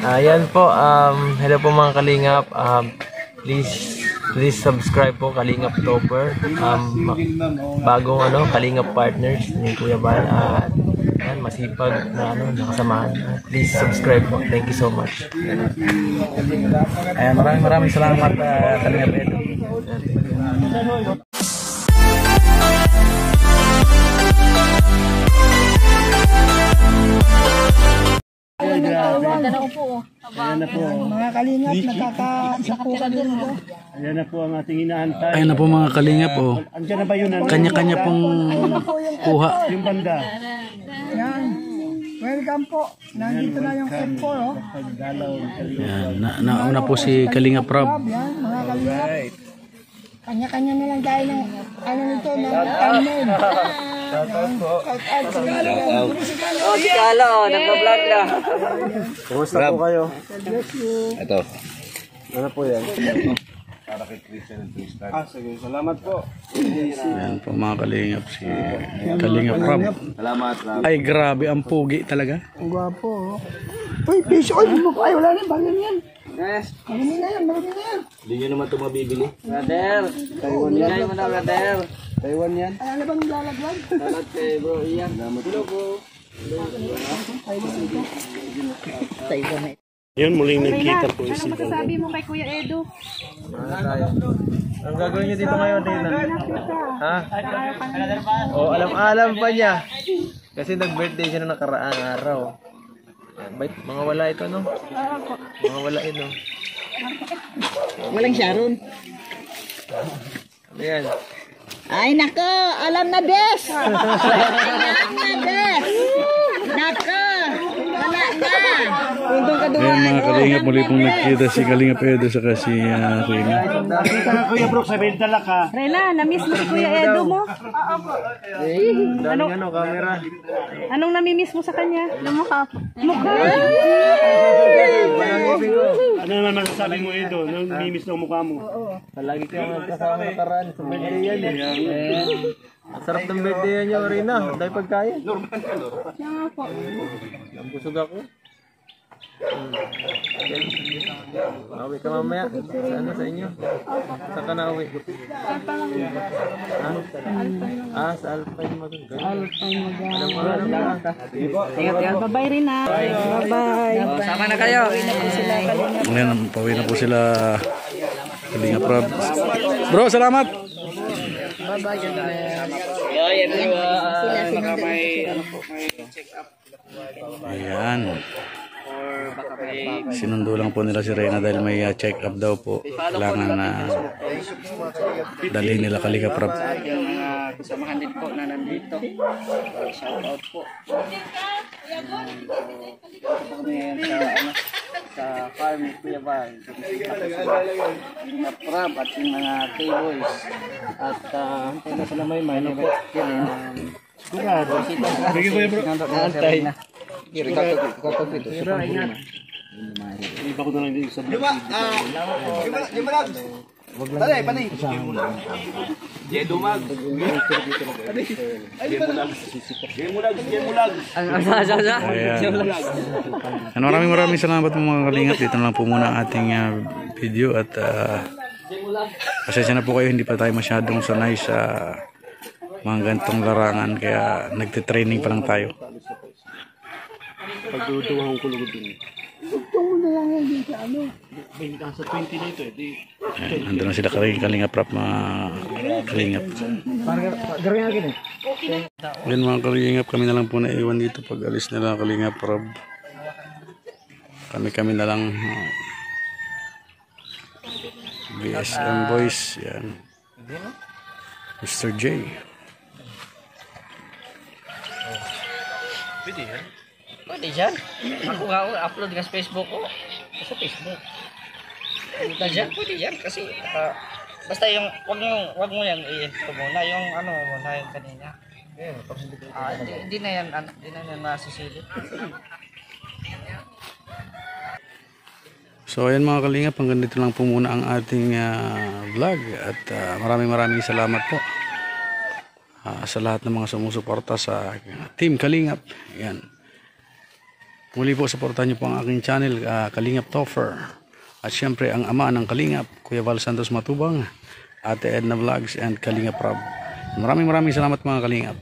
Ayan po, hello po mga kalingap. Please subscribe po Kalingap Topper. Bagong Kalingap partners ni Kuya Bal. Ayan, masipag na nakasamahan. Please subscribe po. Thank you so much. Ayan, maraming salamat Kalingap Edo. Ayan na po. Mga kalingap, nagkakasapukan din po. Ayan na po ang ating inaantay. Ayan na po mga kalingap po. Andiyan na ba yun? Kanya-kanya pong kuha. Yung banda. Yan. Welcome po. Nandito na yung F4, oh. Ayan, nauna po si Kalingap Rob. Yan, mga kalingap. Kanya-kanya na lang tayo ng nito, ng thumbnail. Oh, si Kalo, nagpa-vlog na. Kumusta po kayo? Ito. Ano po yan? Para kay Christian and Tristan. Sige. Salamat po. Ayan po mga kalingap, si Kalingap Rob. Salamat. Ay grabe, ang pugi talaga. Ang gwapo, oh. Uy, piso. Ay, wala na. Bagay yan. Yes. Marami na yan. Hindi nyo naman ito mabibili. Brother. Bigay mo na, brother. Taiwan yan. Ay, ano bang lalaglag? Salamat kay bro Ian. Hello po. Yun, muling nagkita po Ano masasabi mo kay Kuya Edo? Ang gagawin niyo dito ngayon, Dina? Ha? Alam pa niya. Kasi nag-birthday siya na nakaraang araw. Mga wala ito, no? Mga wala ito. Walang Sharon. Ano yan? Ay, nako! Alam na, Des! Alam na, Des! Nako! Wala na! Ayan mga kalingap, muli pong nagkita si Kalingap Edo saka si Rina. Nakita ka Kuya Brooks, sabihin dala ka. Rena, na-miss mo si Kuya Edo mo? Daming camera. Anong nami-miss mo sa kanya? Mukha. Ano naman masasabi mo Edo? Nang mimiss ng mukha mo? Palagi kayo magkasama nakaraan sa birthday yan. Ang sarap ng birthday yan niya, Rina. Dahil pagkain. Busog ako. Awi ka mamaya. Sa inyo? Saan ka na awi? Sa Alpine Maganda. Ingat-ingat. Bye-bye, Rena. Bye-bye. Sama na kayo. Ngayon, pauwi na po sila Kalingap Rob. Bro, salamat! Hello everyone. Baka may check up. Ayan. Or baka may Sinundo lang po nila si Rena dahil may check up daw po. Kailangan na dalhin nila Kalingap Rob. yung mga kasamahan din po na nandito. Shout out po. Ngayon sa farm ni Kuya Bal. Naprab at yung mga K-boys. At hantay na sila may may sigurado. Bigyan Kuya Bro. Naantay na. Pero ingat. Iba ko na lang din sa vlog. Ayan, maraming salamat po mga kalingap. Dito na lang po muna ang ating video at pasensya na po kayo, hindi pa tayo masyadong sanay sa mga ganitong larangan kaya nagtitraining pa lang tayo. Pagduduwang ko lugod din. Sa 20 na ito Ayan, nandun na sila Kalingap Rob mga kalingap. Ayan mga kalingap, kami na lang po naiwan dito pag alis nila Kalingap Rob. Kami na lang BSM Boys. Yan. Mr. J. Pwede dyan. Ako nga upload nga sa Facebook ko. Sa Facebook. Pwede dyan kasi basta yung wag mo yan i-intro muna yung muna yung kanina. Hindi na yan masisilip. So ayan mga kalingap, hanggang dito lang po muna ang ating vlog at maraming salamat po sa lahat ng mga sumusuporta sa Team Kalingap. Ayan. Muli po, supportan niyo po ang aking channel, Kalingap Topher. At syempre, ang ama ng Kalingap, Kuya Val Santos Matubang, Ate Edna Vlogs, and Kalingap Rob. Maraming salamat mga Kalingap.